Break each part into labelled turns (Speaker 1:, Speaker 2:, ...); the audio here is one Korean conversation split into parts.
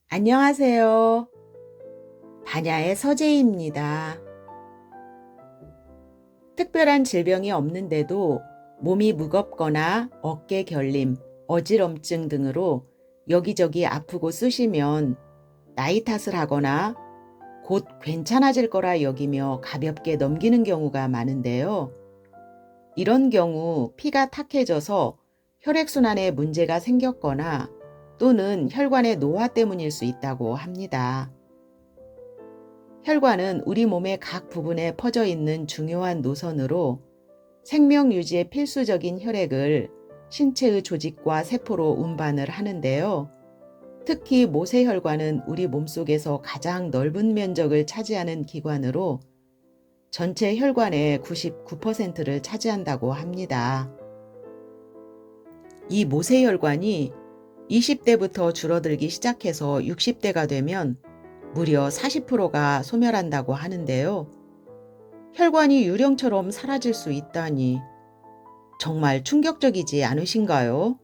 Speaker 1: 안녕하세요. 반야의 서재희입니다. 특별한 질병이 없는데도 몸이 무겁거나 어깨 결림, 어지럼증 등으로 여기저기 아프고 쑤시면 나이 탓을 하거나 곧 괜찮아질 거라 여기며 가볍게 넘기는 경우가 많은데요. 이런 경우 피가 탁해져서 혈액순환에 문제가 생겼거나 또는 혈관의 노화 때문일 수 있다고 합니다. 혈관은 우리 몸의 각 부분에 퍼져 있는 중요한 노선으로 생명 유지에 필수적인 혈액을 신체의 조직과 세포로 운반을 하는데요. 특히 모세혈관은 우리 몸속에서 가장 넓은 면적을 차지하는 기관으로 전체 혈관의 99%를 차지한다고 합니다. 이 모세혈관이 20대부터 줄어들기 시작해서 60대가 되면 무려 40%가 소멸한다고 하는데요. 혈관이 유령처럼 사라질 수 있다니 정말 충격적이지 않으신가요?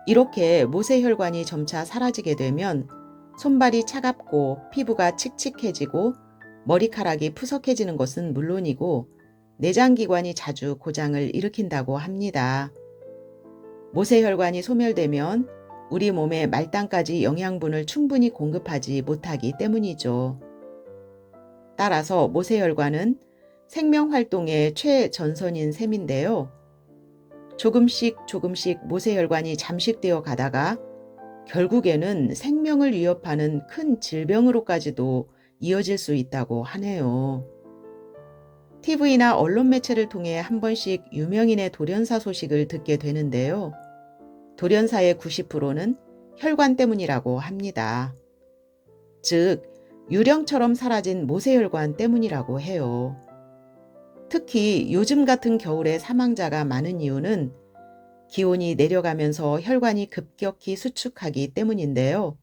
Speaker 1: 이렇게 모세혈관이 점차 사라지게 되면 손발이 차갑고 피부가 칙칙해지고 머리카락이 푸석해지는 것은 물론이고 내장기관이 자주 고장을 일으킨다고 합니다. 모세혈관이 소멸되면 우리 몸에 말단까지 영양분을 충분히 공급하지 못하기 때문이죠. 따라서 모세혈관은 생명활동의 최전선인 셈인데요. 조금씩 모세혈관이 잠식되어 가다가 결국에는 생명을 위협하는 큰 질병으로까지도 이어질 수 있다고 하네요. TV나 언론 매체를 통해 한 번씩 유명인의 돌연사 소식을 듣게 되는데요. 돌연사의 90%는 혈관 때문이라고 합니다. 즉, 유령처럼 사라진 모세혈관 때문이라고 해요. 특히 요즘 같은 겨울에 사망자가 많은 이유는 기온이 내려가면서 혈관이 급격히 수축하기 때문인데요.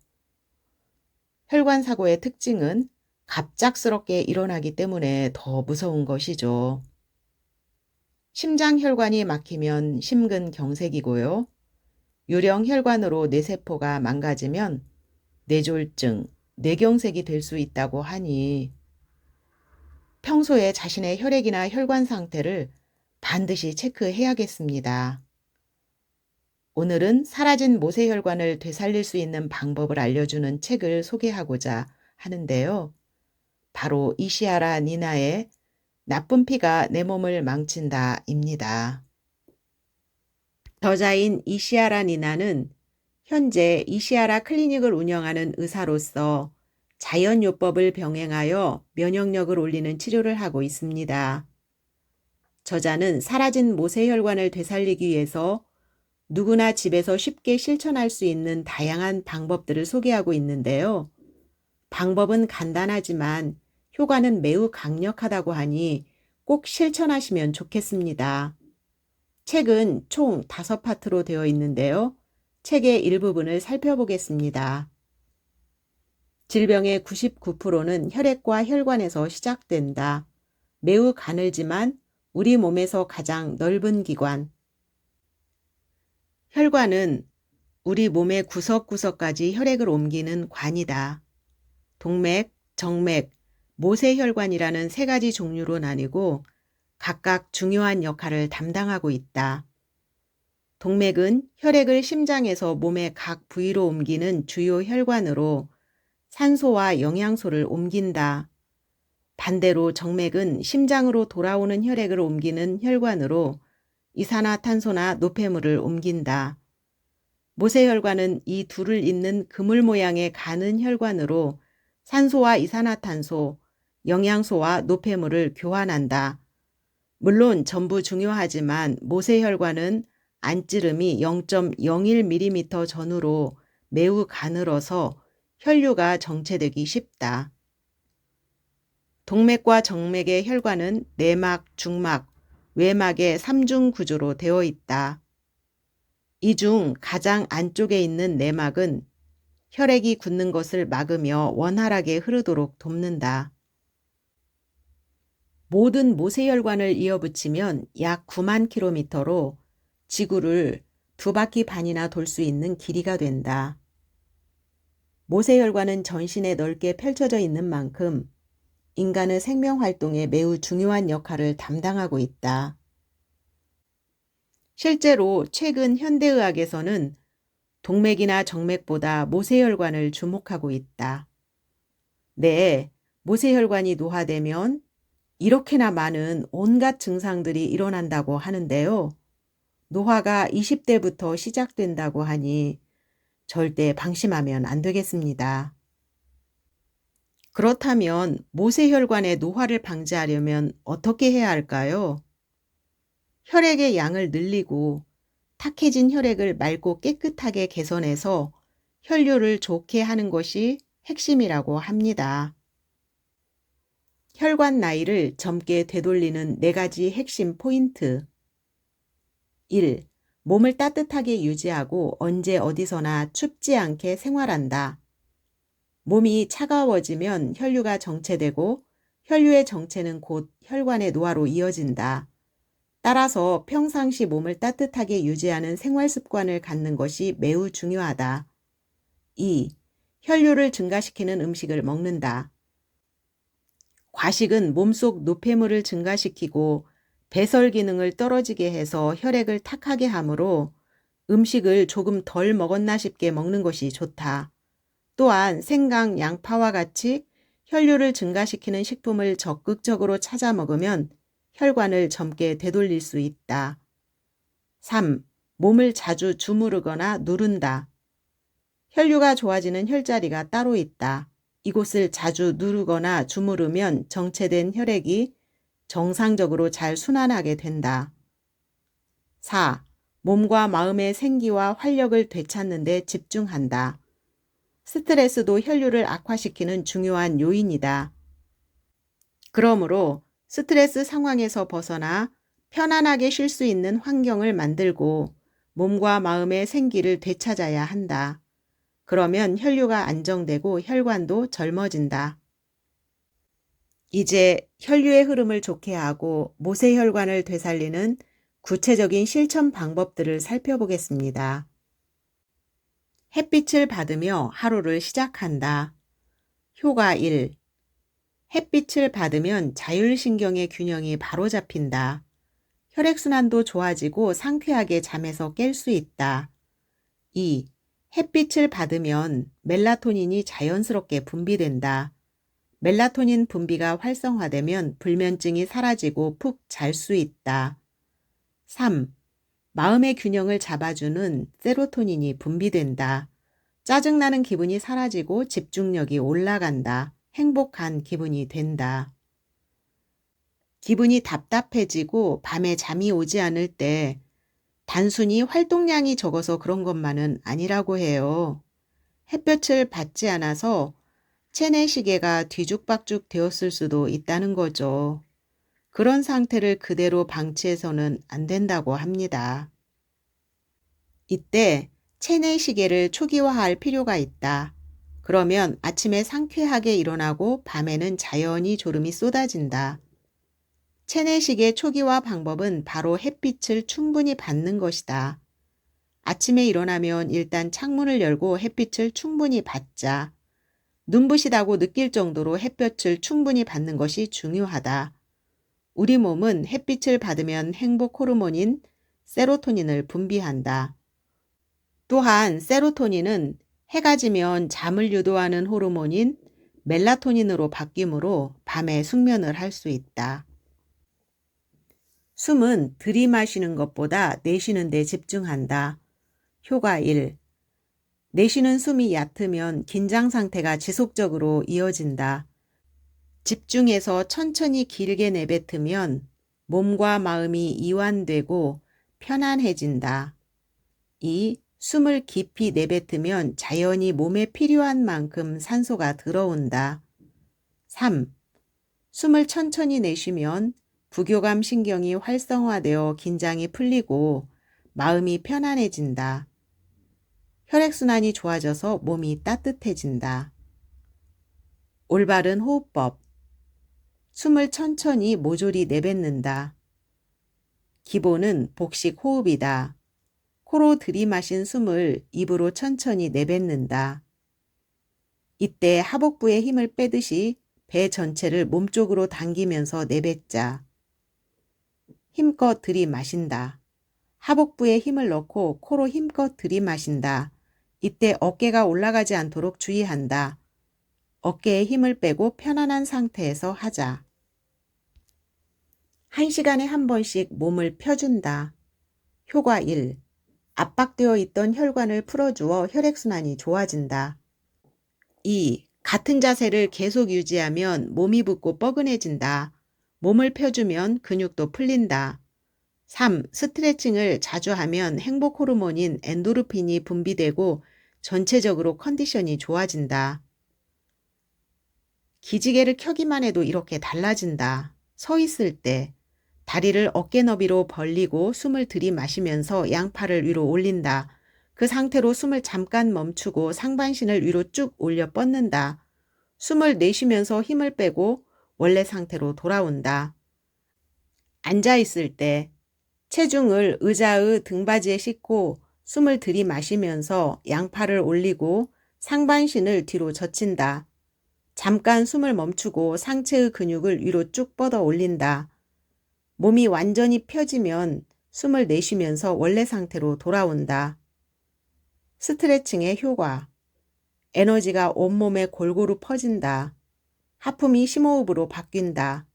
Speaker 1: 혈관 사고의 특징은 갑작스럽게 일어나기 때문에 더 무서운 것이죠. 심장 혈관이 막히면 심근경색이고요. 유령 혈관으로 뇌세포가 망가지면 뇌졸중, 뇌경색이 될 수 있다고 하니 평소에 자신의 혈액이나 혈관 상태를 반드시 체크해야겠습니다. 오늘은 사라진 모세혈관을 되살릴 수 있는 방법을 알려주는 책을 소개하고자 하는데요. 바로 이시아라 니나의 나쁜 피가 내 몸을 망친다입니다. 저자인 이시아라 니나는 현재 이시아라 클리닉을 운영하는 의사로서 자연요법을 병행하여 면역력을 올리는 치료를 하고 있습니다. 저자는 사라진 모세혈관을 되살리기 위해서 누구나 집에서 쉽게 실천할 수 있는 다양한 방법들을 소개하고 있는데요. 방법은 간단하지만 효과는 매우 강력하다고 하니 꼭 실천하시면 좋겠습니다. 책은 총 5파트로 되어 있는데요. 책의 일부분을 살펴보겠습니다. 질병의 99%는 혈액과 혈관에서 시작된다. 매우 가늘지만 우리 몸에서 가장 넓은 기관. 혈관은 우리 몸의 구석구석까지 혈액을 옮기는 관이다. 동맥, 정맥, 모세혈관이라는 3가지 종류로 나뉘고 각각 중요한 역할을 담당하고 있다. 동맥은 혈액을 심장에서 몸의 각 부위로 옮기는 주요 혈관으로 산소와 영양소를 옮긴다. 반대로 정맥은 심장으로 돌아오는 혈액을 옮기는 혈관으로 이산화탄소나 노폐물을 옮긴다. 모세혈관은 이 둘을 잇는 그물 모양의 가는 혈관으로 산소와 이산화탄소, 영양소와 노폐물을 교환한다. 물론 전부 중요하지만 모세혈관은 안찌름이 0.01mm 전후로 매우 가늘어서 혈류가 정체되기 쉽다. 동맥과 정맥의 혈관은 내막, 중막, 외막의 3중 구조로 되어 있다. 이 중 가장 안쪽에 있는 내막은 혈액이 굳는 것을 막으며 원활하게 흐르도록 돕는다. 모든 모세혈관을 이어붙이면 약 9만 킬로미터로 지구를 2바퀴 반이나 돌 수 있는 길이가 된다. 모세혈관은 전신에 넓게 펼쳐져 있는 만큼 인간의 생명 활동에 매우 중요한 역할을 담당하고 있다. 실제로 최근 현대의학에서는 동맥이나 정맥보다 모세혈관을 주목하고 있다. 네, 모세혈관이 노화되면 이렇게나 많은 온갖 증상들이 일어난다고 하는데요. 노화가 20대부터 시작된다고 하니 절대 방심하면 안 되겠습니다. 그렇다면 모세혈관의 노화를 방지하려면 어떻게 해야 할까요? 혈액의 양을 늘리고 탁해진 혈액을 맑고 깨끗하게 개선해서 혈류를 좋게 하는 것이 핵심이라고 합니다. 혈관 나이를 젊게 되돌리는 4가지 핵심 포인트. 1. 몸을 따뜻하게 유지하고 언제 어디서나 춥지 않게 생활한다. 몸이 차가워지면 혈류가 정체되고 혈류의 정체는 곧 혈관의 노화로 이어진다. 따라서 평상시 몸을 따뜻하게 유지하는 생활 습관을 갖는 것이 매우 중요하다. 2. 혈류를 증가시키는 음식을 먹는다. 과식은 몸속 노폐물을 증가시키고 배설 기능을 떨어지게 해서 혈액을 탁하게 하므로 음식을 조금 덜 먹었나 싶게 먹는 것이 좋다. 또한 생강, 양파와 같이 혈류를 증가시키는 식품을 적극적으로 찾아 먹으면 혈관을 젊게 되돌릴 수 있다. 3. 몸을 자주 주무르거나 누른다. 혈류가 좋아지는 혈자리가 따로 있다. 이곳을 자주 누르거나 주무르면 정체된 혈액이 정상적으로 잘 순환하게 된다. 4. 몸과 마음의 생기와 활력을 되찾는 데 집중한다. 스트레스도 혈류를 악화시키는 중요한 요인이다. 그러므로 스트레스 상황에서 벗어나 편안하게 쉴 수 있는 환경을 만들고 몸과 마음의 생기를 되찾아야 한다. 그러면 혈류가 안정되고 혈관도 젊어진다. 이제 혈류의 흐름을 좋게 하고 모세혈관을 되살리는 구체적인 실천 방법들을 살펴보겠습니다. 햇빛을 받으며 하루를 시작한다. 효과 1. 햇빛을 받으면 자율신경의 균형이 바로 잡힌다. 혈액순환도 좋아지고 상쾌하게 잠에서 깰 수 있다. 2. 햇빛을 받으면 멜라토닌이 자연스럽게 분비된다. 멜라토닌 분비가 활성화되면 불면증이 사라지고 푹 잘 수 있다. 3. 마음의 균형을 잡아주는 세로토닌이 분비된다. 짜증나는 기분이 사라지고 집중력이 올라간다. 행복한 기분이 된다. 기분이 답답해지고 밤에 잠이 오지 않을 때 단순히 활동량이 적어서 그런 것만은 아니라고 해요. 햇볕을 받지 않아서 체내시계가 뒤죽박죽 되었을 수도 있다는 거죠. 그런 상태를 그대로 방치해서는 안 된다고 합니다. 이때 체내시계를 초기화할 필요가 있다. 그러면 아침에 상쾌하게 일어나고 밤에는 자연히 졸음이 쏟아진다. 체내시계 초기화 방법은 바로 햇빛을 충분히 받는 것이다. 아침에 일어나면 일단 창문을 열고 햇빛을 충분히 받자. 눈부시다고 느낄 정도로 햇볕을 충분히 받는 것이 중요하다. 우리 몸은 햇빛을 받으면 행복 호르몬인 세로토닌을 분비한다. 또한 세로토닌은 해가 지면 잠을 유도하는 호르몬인 멜라토닌으로 바뀌므로 밤에 숙면을 할 수 있다. 숨은 들이마시는 것보다 내쉬는 데 집중한다. 효과 1. 내쉬는 숨이 얕으면 긴장 상태가 지속적으로 이어진다. 집중해서 천천히 길게 내뱉으면 몸과 마음이 이완되고 편안해진다. 2. 숨을 깊이 내뱉으면 자연히 몸에 필요한 만큼 산소가 들어온다. 3. 숨을 천천히 내쉬면 부교감 신경이 활성화되어 긴장이 풀리고 마음이 편안해진다. 혈액순환이 좋아져서 몸이 따뜻해진다. 올바른 호흡법. 숨을 천천히 모조리 내뱉는다. 기본은 복식 호흡이다. 코로 들이마신 숨을 입으로 천천히 내뱉는다. 이때 하복부에 힘을 빼듯이 배 전체를 몸쪽으로 당기면서 내뱉자. 힘껏 들이마신다. 하복부에 힘을 넣고 코로 힘껏 들이마신다. 이때 어깨가 올라가지 않도록 주의한다. 어깨에 힘을 빼고 편안한 상태에서 하자. 1시간에 한 번씩 몸을 펴준다. 효과 1. 압박되어 있던 혈관을 풀어주어 혈액순환이 좋아진다. 2. 같은 자세를 계속 유지하면 몸이 붓고 뻐근해진다. 몸을 펴주면 근육도 풀린다. 3. 스트레칭을 자주 하면 행복 호르몬인 엔도르핀이 분비되고 전체적으로 컨디션이 좋아진다. 기지개를 켜기만 해도 이렇게 달라진다. 서 있을 때 다리를 어깨 너비로 벌리고 숨을 들이마시면서 양팔을 위로 올린다. 그 상태로 숨을 잠깐 멈추고 상반신을 위로 쭉 올려 뻗는다. 숨을 내쉬면서 힘을 빼고 원래 상태로 돌아온다. 앉아 있을 때 체중을 의자의 등받이에 싣고 숨을 들이마시면서 양팔을 올리고 상반신을 뒤로 젖힌다. 잠깐 숨을 멈추고 상체의 근육을 위로 쭉 뻗어 올린다. 몸이 완전히 펴지면 숨을 내쉬면서 원래 상태로 돌아온다. 스트레칭의 효과. 에너지가 온몸에 골고루 퍼진다. 하품이 심호흡으로 바뀐다.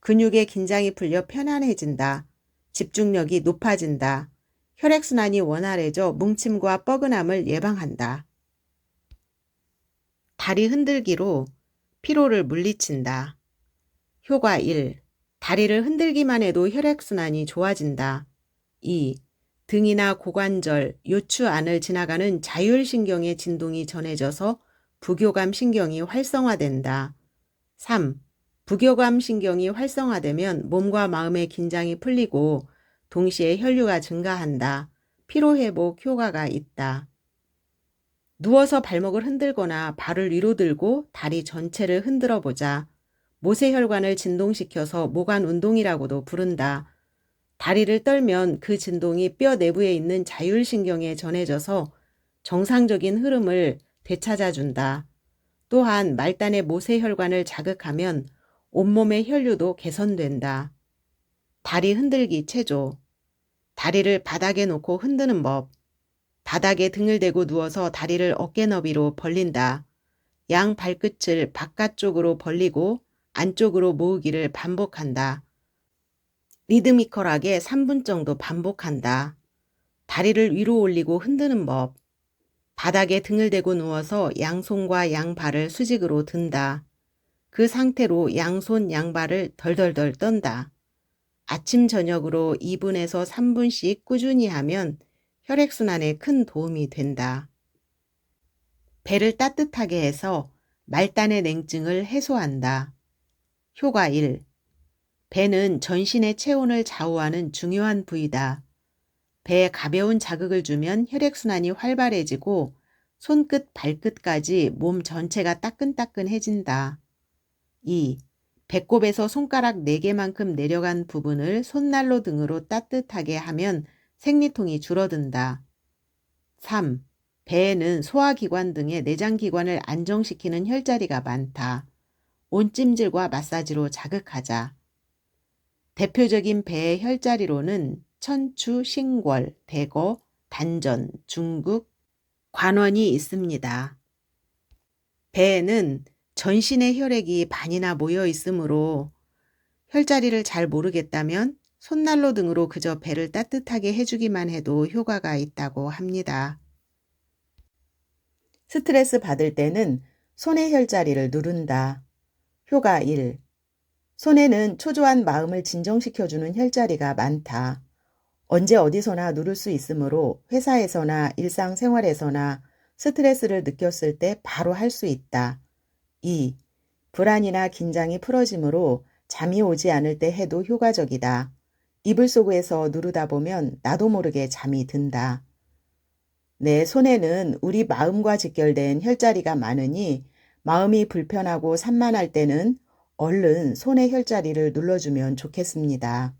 Speaker 1: 근육의 긴장이 풀려 편안해진다. 집중력이 높아진다. 혈액순환이 원활해져 뭉침과 뻐근함을 예방한다. 다리 흔들기로 피로를 물리친다. 효과 1. 다리를 흔들기만 해도 혈액순환이 좋아진다. 2. 등이나 고관절, 요추 안을 지나가는 자율신경의 진동이 전해져서 부교감 신경이 활성화된다. 3. 부교감 신경이 활성화되면 몸과 마음의 긴장이 풀리고 동시에 혈류가 증가한다. 피로회복 효과가 있다. 누워서 발목을 흔들거나 발을 위로 들고 다리 전체를 흔들어 보자. 모세혈관을 진동시켜서 모관 운동이라고도 부른다. 다리를 떨면 그 진동이 뼈 내부에 있는 자율신경에 전해져서 정상적인 흐름을 되찾아준다. 또한 말단의 모세혈관을 자극하면 온몸의 혈류도 개선된다. 다리 흔들기 체조. 다리를 바닥에 놓고 흔드는 법. 바닥에 등을 대고 누워서 다리를 어깨 너비로 벌린다. 양 발끝을 바깥쪽으로 벌리고 안쪽으로 모으기를 반복한다. 리드미컬하게 3분 정도 반복한다. 다리를 위로 올리고 흔드는 법. 바닥에 등을 대고 누워서 양손과 양발을 수직으로 든다. 그 상태로 양손 양발을 덜덜덜 떤다. 아침 저녁으로 2분에서 3분씩 꾸준히 하면 혈액순환에 큰 도움이 된다. 배를 따뜻하게 해서 말단의 냉증을 해소한다. 효과 1. 배는 전신의 체온을 좌우하는 중요한 부위다. 배에 가벼운 자극을 주면 혈액순환이 활발해지고 손끝 발끝까지 몸 전체가 따끈따끈해진다. 2. 배꼽에서 손가락 4개만큼 내려간 부분을 손난로 등으로 따뜻하게 하면 생리통이 줄어든다. 3. 배에는 소화기관 등의 내장기관을 안정시키는 혈자리가 많다. 온찜질과 마사지로 자극하자. 대표적인 배의 혈자리로는 천추, 신궐, 대거, 단전, 중국, 관원이 있습니다. 배에는 전신의 혈액이 반이나 모여 있으므로 혈자리를 잘 모르겠다면 손난로 등으로 그저 배를 따뜻하게 해주기만 해도 효과가 있다고 합니다. 스트레스 받을 때는 손의 혈자리를 누른다. 효과 1. 손에는 초조한 마음을 진정시켜주는 혈자리가 많다. 언제 어디서나 누를 수 있으므로 회사에서나 일상생활에서나 스트레스를 느꼈을 때 바로 할 수 있다. 2. 불안이나 긴장이 풀어지므로 잠이 오지 않을 때 해도 효과적이다. 이불 속에서 누르다 보면 나도 모르게 잠이 든다. 내 손에는 우리 마음과 직결된 혈자리가 많으니 마음이 불편하고 산만할 때는 얼른 손의 혈자리를 눌러주면 좋겠습니다.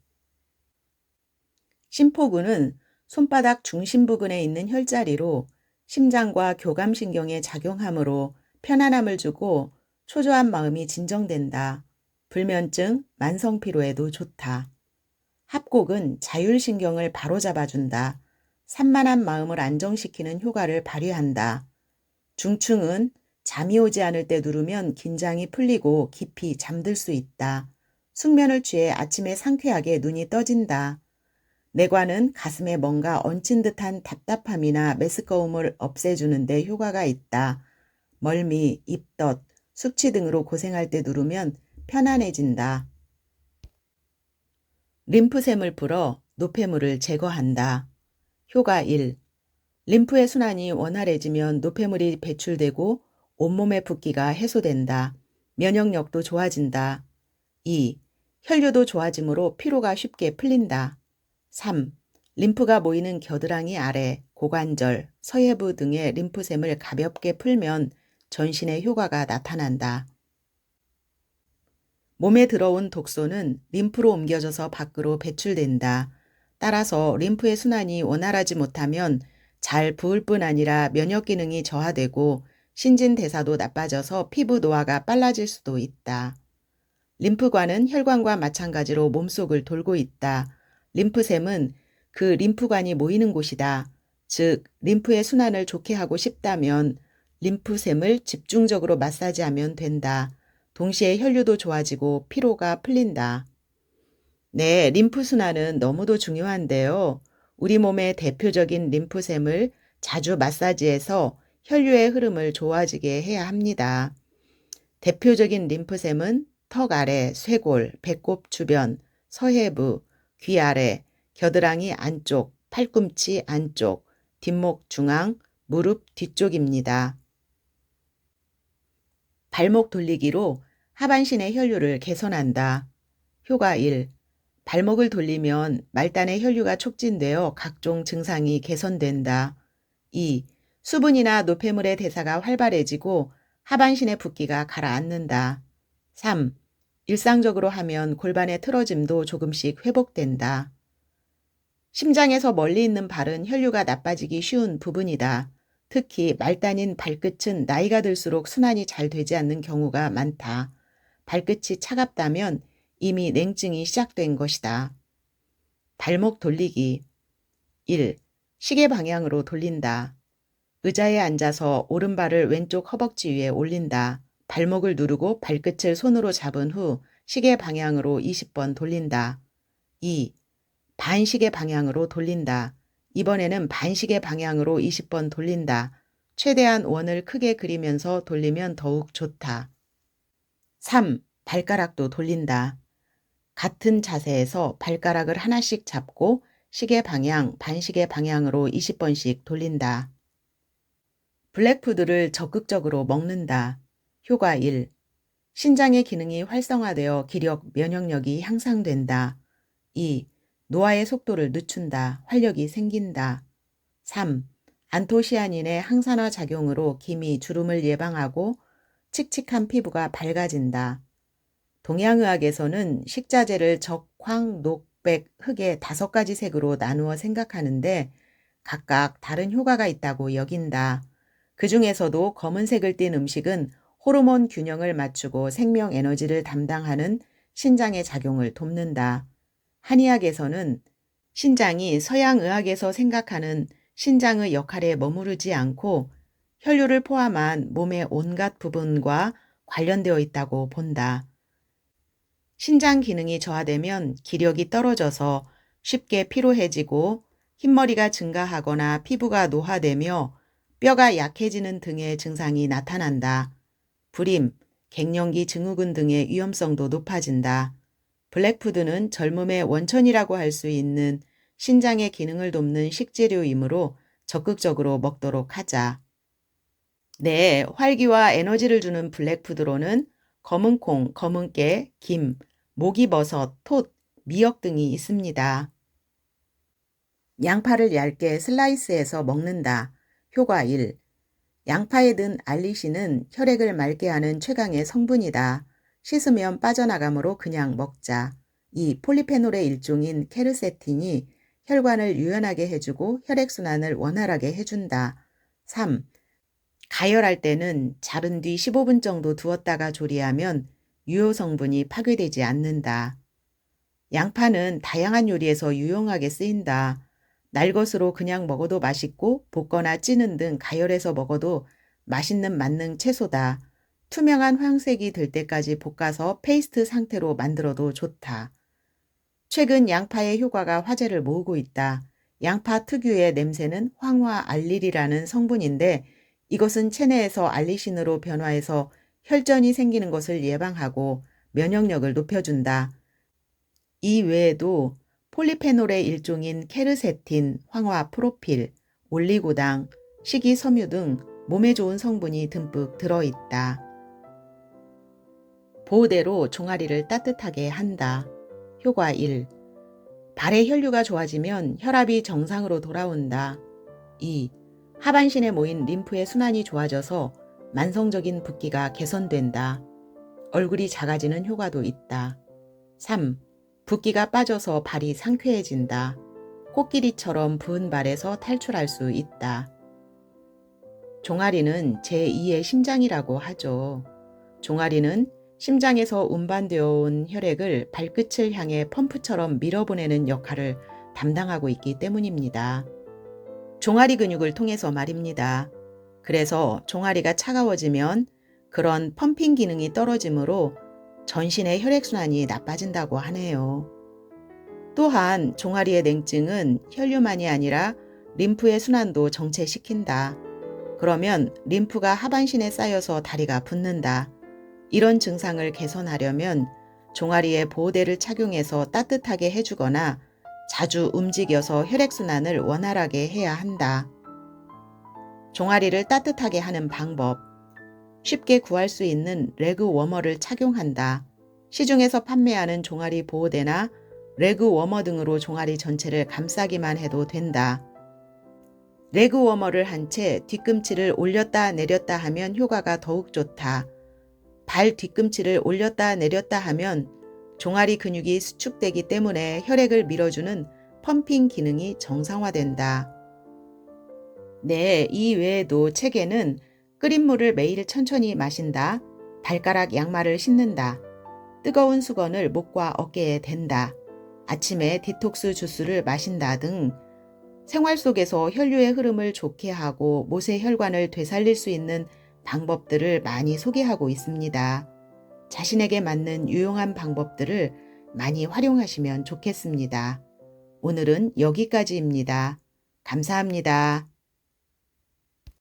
Speaker 1: 심포근은 손바닥 중심 부분에 있는 혈자리로 심장과 교감신경에 작용하므로 편안함을 주고 초조한 마음이 진정된다. 불면증, 만성피로에도 좋다. 합곡은 자율신경을 바로잡아준다. 산만한 마음을 안정시키는 효과를 발휘한다. 중충은 잠이 오지 않을 때 누르면 긴장이 풀리고 깊이 잠들 수 있다. 숙면을 취해 아침에 상쾌하게 눈이 떠진다. 내과는 가슴에 뭔가 얹힌 듯한 답답함이나 메스꺼움을 없애주는 데 효과가 있다. 멀미, 입덧, 숙취 등으로 고생할 때 누르면 편안해진다. 림프샘을 풀어 노폐물을 제거한다. 효과 1. 림프의 순환이 원활해지면 노폐물이 배출되고 온몸의 붓기가 해소된다. 면역력도 좋아진다. 2. 혈류도 좋아지므로 피로가 쉽게 풀린다. 3. 림프가 모이는 겨드랑이 아래, 고관절, 서해부 등의 림프샘을 가볍게 풀면 전신의 효과가 나타난다. 몸에 들어온 독소는 림프로 옮겨져서 밖으로 배출된다. 따라서 림프의 순환이 원활하지 못하면 잘 부을 뿐 아니라 면역 기능이 저하되고 신진대사도 나빠져서 피부 노화가 빨라질 수도 있다. 림프관은 혈관과 마찬가지로 몸속을 돌고 있다. 림프샘은 그 림프관이 모이는 곳이다. 즉, 림프의 순환을 좋게 하고 싶다면 림프샘을 집중적으로 마사지하면 된다. 동시에 혈류도 좋아지고 피로가 풀린다. 네, 림프순환은 너무도 중요한데요. 우리 몸의 대표적인 림프샘을 자주 마사지해서 혈류의 흐름을 좋아지게 해야 합니다. 대표적인 림프샘은 턱 아래, 쇄골, 배꼽 주변, 서해부, 귀 아래, 겨드랑이 안쪽, 팔꿈치 안쪽, 뒷목 중앙, 무릎 뒤쪽입니다. 발목 돌리기로 하반신의 혈류를 개선한다. 효과 1. 발목을 돌리면 말단의 혈류가 촉진되어 각종 증상이 개선된다. 2. 수분이나 노폐물의 대사가 활발해지고 하반신의 붓기가 가라앉는다. 3. 일상적으로 하면 골반의 틀어짐도 조금씩 회복된다. 심장에서 멀리 있는 발은 혈류가 나빠지기 쉬운 부분이다. 특히 말단인 발끝은 나이가 들수록 순환이 잘 되지 않는 경우가 많다. 발끝이 차갑다면 이미 냉증이 시작된 것이다. 발목 돌리기 1. 시계 방향으로 돌린다. 의자에 앉아서 오른발을 왼쪽 허벅지 위에 올린다. 발목을 누르고 발끝을 손으로 잡은 후 시계 방향으로 20번 돌린다. 2. 반시계 방향으로 돌린다. 이번에는 반시계 방향으로 20번 돌린다. 최대한 원을 크게 그리면서 돌리면 더욱 좋다. 3. 발가락도 돌린다. 같은 자세에서 발가락을 하나씩 잡고 시계 방향, 반시계 방향으로 20번씩 돌린다. 블랙푸드를 적극적으로 먹는다. 효과 1. 신장의 기능이 활성화되어 기력, 면역력이 향상된다. 2. 노화의 속도를 늦춘다. 활력이 생긴다. 3. 안토시아닌의 항산화 작용으로 기미, 주름을 예방하고 칙칙한 피부가 밝아진다. 동양의학에서는 식자재를 적, 황, 녹, 백, 흑의 5가지 색으로 나누어 생각하는데 각각 다른 효과가 있다고 여긴다. 그 중에서도 검은색을 띤 음식은 호르몬 균형을 맞추고 생명 에너지를 담당하는 신장의 작용을 돕는다. 한의학에서는 신장이 서양의학에서 생각하는 신장의 역할에 머무르지 않고 혈류를 포함한 몸의 온갖 부분과 관련되어 있다고 본다. 신장 기능이 저하되면 기력이 떨어져서 쉽게 피로해지고 흰머리가 증가하거나 피부가 노화되며 뼈가 약해지는 등의 증상이 나타난다. 불임, 갱년기 증후군 등의 위험성도 높아진다. 블랙푸드는 젊음의 원천이라고 할 수 있는 신장의 기능을 돕는 식재료이므로 적극적으로 먹도록 하자. 네, 활기와 에너지를 주는 블랙푸드로는 검은콩, 검은깨, 김, 목이버섯, 톳, 미역 등이 있습니다. 양파를 얇게 슬라이스해서 먹는다. 효과 1. 양파에 든 알리신은 혈액을 맑게 하는 최강의 성분이다. 씻으면 빠져나가므로 그냥 먹자. 2. 폴리페놀의 일종인 케르세틴이 혈관을 유연하게 해주고 혈액순환을 원활하게 해준다. 3. 가열할 때는 자른 뒤 15분 정도 두었다가 조리하면 유효 성분이 파괴되지 않는다. 양파는 다양한 요리에서 유용하게 쓰인다. 날것으로 그냥 먹어도 맛있고 볶거나 찌는 등 가열해서 먹어도 맛있는 만능 채소다. 투명한 황색이 될 때까지 볶아서 페이스트 상태로 만들어도 좋다. 최근 양파의 효과가 화제를 모으고 있다. 양파 특유의 냄새는 황화알릴이라는 성분인데 이것은 체내에서 알리신으로 변화해서 혈전이 생기는 것을 예방하고 면역력을 높여준다. 이 외에도 폴리페놀의 일종인 케르세틴, 황화 프로필, 올리고당, 식이섬유 등 몸에 좋은 성분이 듬뿍 들어있다. 보호대로 종아리를 따뜻하게 한다. 효과 1. 발의 혈류가 좋아지면 혈압이 정상으로 돌아온다. 2. 하반신에 모인 림프의 순환이 좋아져서 만성적인 붓기가 개선된다. 얼굴이 작아지는 효과도 있다. 3. 붓기가 빠져서 발이 상쾌해진다. 코끼리처럼 부은 발에서 탈출할 수 있다. 종아리는 제2의 심장이라고 하죠. 종아리는 심장에서 운반되어 온 혈액을 발끝을 향해 펌프처럼 밀어보내는 역할을 담당하고 있기 때문입니다. 종아리 근육을 통해서 말입니다. 그래서 종아리가 차가워지면 그런 펌핑 기능이 떨어지므로 전신의 혈액순환이 나빠진다고 하네요. 또한 종아리의 냉증은 혈류만이 아니라 림프의 순환도 정체시킨다. 그러면 림프가 하반신에 쌓여서 다리가 붓는다. 이런 증상을 개선하려면 종아리에 보호대를 착용해서 따뜻하게 해주거나 자주 움직여서 혈액순환을 원활하게 해야 한다. 종아리를 따뜻하게 하는 방법. 쉽게 구할 수 있는 레그 워머를 착용한다. 시중에서 판매하는 종아리 보호대나 레그 워머 등으로 종아리 전체를 감싸기만 해도 된다. 레그 워머를 한 채 뒤꿈치를 올렸다 내렸다 하면 효과가 더욱 좋다. 발 뒤꿈치를 올렸다 내렸다 하면 종아리 근육이 수축되기 때문에 혈액을 밀어주는 펌핑 기능이 정상화된다. 네, 이 외에도 책에는 끓인 물을 매일 천천히 마신다, 발가락 양말을 신는다, 뜨거운 수건을 목과 어깨에 댄다, 아침에 디톡스 주스를 마신다 등 생활 속에서 혈류의 흐름을 좋게 하고 못의 혈관을 되살릴 수 있는 방법들을 많이 소개하고 있습니다. 자신에게 맞는 유용한 방법들을 많이 활용하시면 좋겠습니다. 오늘은 여기까지입니다. 감사합니다.